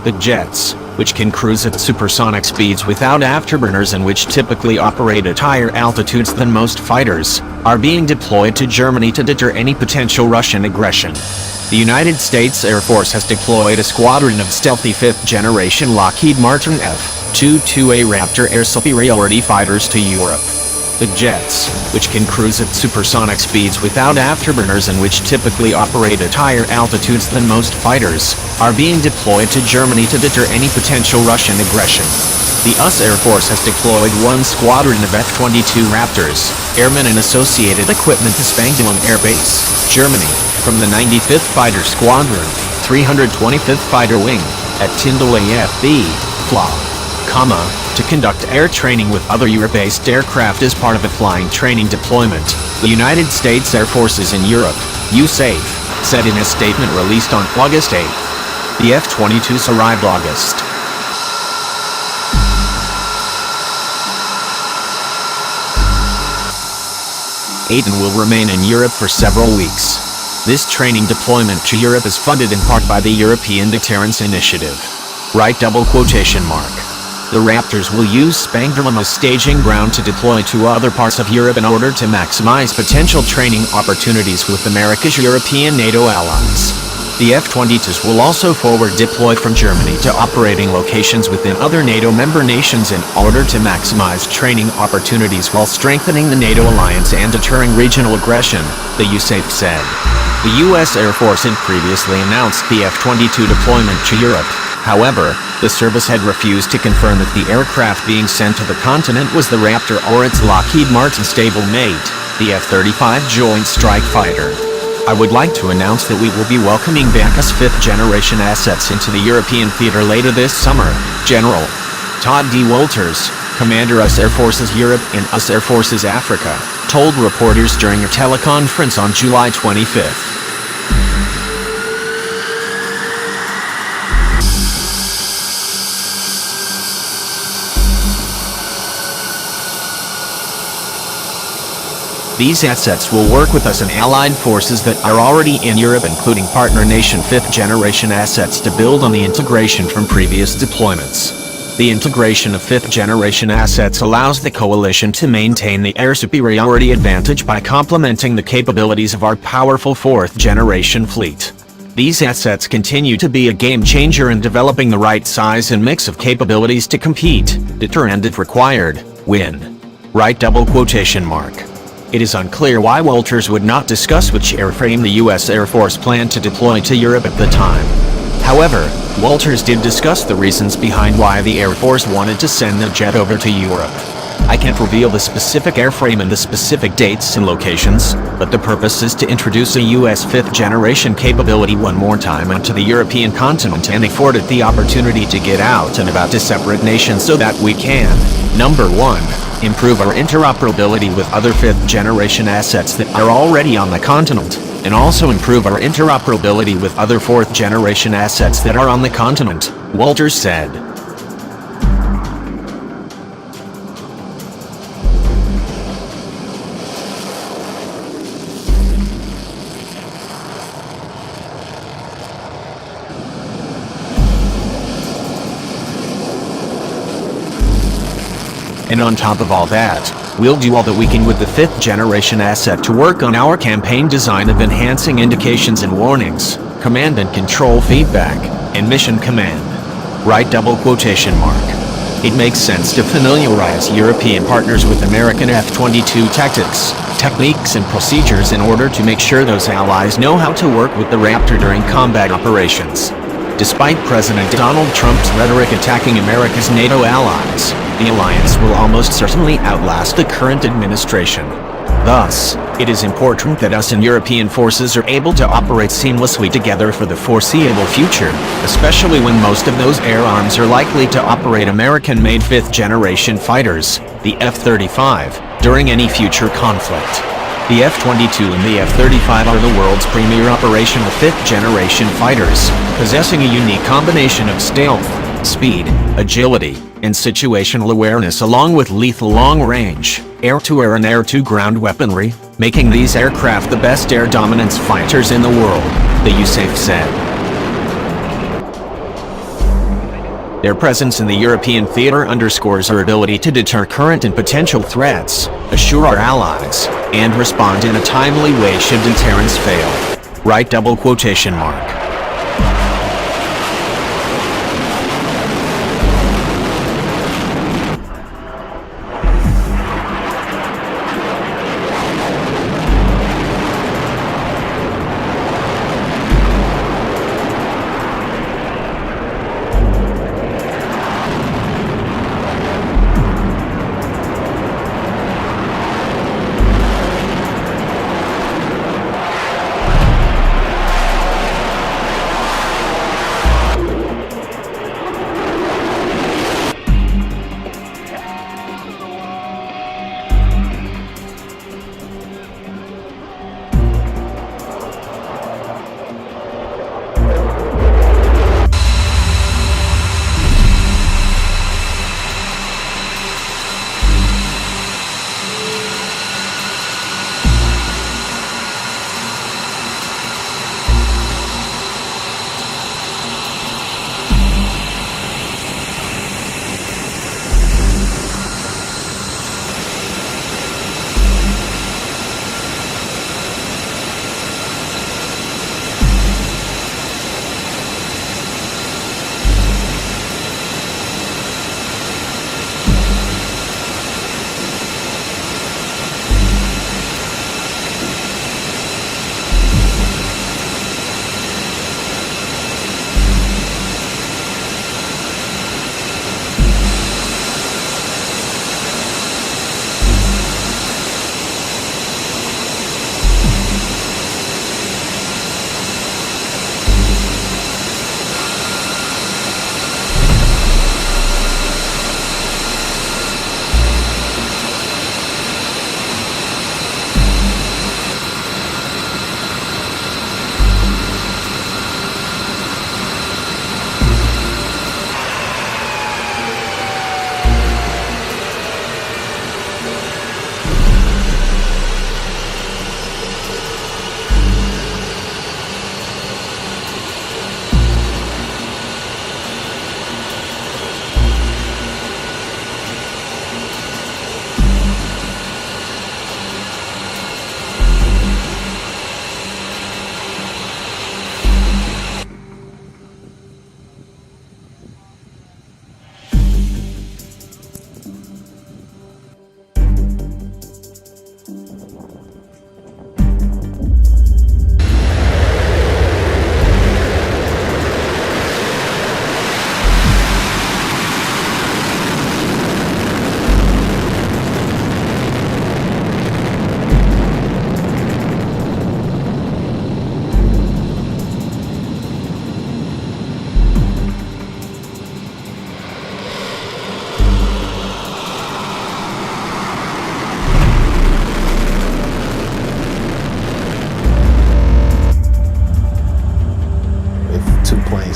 The jets, which can cruise at supersonic speeds without afterburners and which typically operate at higher altitudes than most fighters, are being deployed to Germany to deter any potential Russian aggression. The United States Air Force has deployed a squadron of stealthy 5th-generation Lockheed Martin F-22A Raptor air superiority fighters to Europe. The jets, which can cruise at supersonic speeds without afterburners and which typically operate at higher altitudes than most fighters, are being deployed to Germany to deter any potential Russian aggression. The US Air Force has deployed one squadron of F-22 Raptors, airmen and associated equipment to Spangdahlem Air Base, Germany, from the 95th Fighter Squadron, 325th Fighter Wing, at Tyndall AFB, FLA, to conduct air training with other Europe-based aircraft as part of a flying training deployment, the United States Air Forces in Europe, USAF, said in a statement released on August 8. The F-22s arrived August. and will remain in Europe for several weeks. This training deployment to Europe is funded in part by the European Deterrence Initiative. Right double quotation mark. The Raptors will use Spangdahlem as staging ground to deploy to other parts of Europe in order to maximize potential training opportunities with America's European NATO allies. The F-22s will also forward deploy from Germany to operating locations within other NATO member nations in order to maximize training opportunities while strengthening the NATO alliance and deterring regional aggression, the USAF said. The U.S. Air Force had previously announced the F-22 deployment to Europe. However, the service had refused to confirm that the aircraft being sent to the continent was the Raptor or its Lockheed Martin stablemate, the F-35 Joint Strike Fighter. I would like to announce that we will be welcoming back US fifth-generation assets into the European theater later this summer, General Todd D. Wolters, Commander US Air Forces Europe and US Air Forces Africa, told reporters during a teleconference on July 25. These assets will work with us and allied forces that are already in Europe, including partner nation fifth-generation assets, to build on the integration from previous deployments. The integration of fifth-generation assets allows the coalition to maintain the air superiority advantage by complementing the capabilities of our powerful fourth-generation fleet. These assets continue to be a game-changer in developing the right size and mix of capabilities to compete, deter and, if required, win. Right double quotation mark. It is unclear why Wolters would not discuss which airframe the U.S. Air Force planned to deploy to Europe at the time. However, Wolters did discuss the reasons behind why the Air Force wanted to send the jet over to Europe. I can't reveal the specific airframe and the specific dates and locations, but the purpose is to introduce a U.S. fifth-generation capability one more time onto the European continent and afford it the opportunity to get out and about to separate nations so that we can, number one, improve our interoperability with other fifth-generation assets that are already on the continent, and also improve our interoperability with other fourth-generation assets that are on the continent, Wolters said. And on top of all that, we'll do all that we can with the fifth-generation asset to work on our campaign design of enhancing indications and warnings, command and control feedback, and mission command. Right double quotation mark. It makes sense to familiarize European partners with American F-22 tactics, techniques and procedures in order to make sure those allies know how to work with the Raptor during combat operations. Despite President Donald Trump's rhetoric attacking America's NATO allies, the alliance will almost certainly outlast the current administration. Thus, it is important that us and European forces are able to operate seamlessly together for the foreseeable future, especially when most of those air arms are likely to operate American-made fifth-generation fighters, the F-35, during any future conflict. The F-22 and the F-35 are the world's premier operational fifth-generation fighters, possessing a unique combination of stealth, speed, agility, and situational awareness along with lethal long-range, air-to-air and air-to-ground weaponry, making these aircraft the best air dominance fighters in the world, the USAF said. Their presence in the European theater underscores our ability to deter current and potential threats, assure our allies, and respond in a timely way should deterrence fail. Right double quotation mark.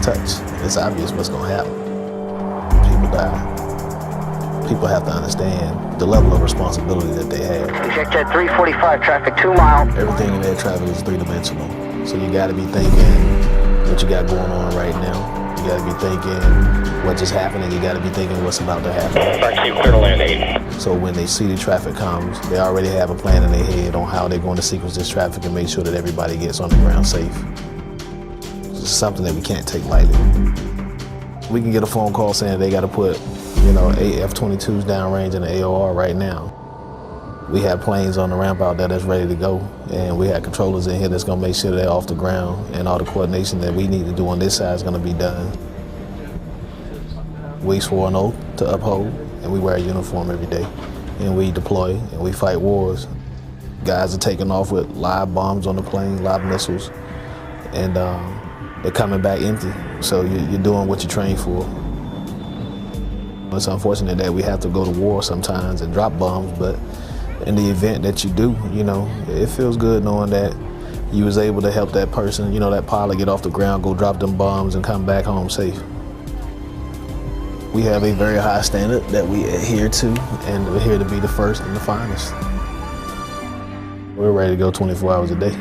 Touch. It's obvious what's going to happen. People die. People have to understand the level of responsibility that they have. Jet 345, traffic 2 mile. Everything in air traffic is three-dimensional. So you got to be thinking what you got going on right now. You got to be thinking what just happened, and you got to be thinking what's about to happen. Taxi clear to land 8. So when they see the traffic comes, they already have a plan in their head on how they're going to sequence this traffic and make sure that everybody gets on the ground safe. It's something that we can't take lightly. We can get a phone call saying they got to put, 8 F-22s downrange in the AOR right now. We have planes on the ramp out there that's ready to go, and we have controllers in here that's going to make sure they're off the ground, and all the coordination that we need to do on this side is going to be done. We swore an oath to uphold, and we wear a uniform every day, and we deploy, and we fight wars. Guys are taking off with live bombs on the plane, live missiles, and they're coming back empty, so you're doing what you train for. It's unfortunate that we have to go to war sometimes and drop bombs, but in the event that you do, it feels good knowing that you was able to help that person, that pilot get off the ground, go drop them bombs and come back home safe. We have a very high standard that we adhere to, and we're here to be the first and the finest. We're ready to go 24 hours a day.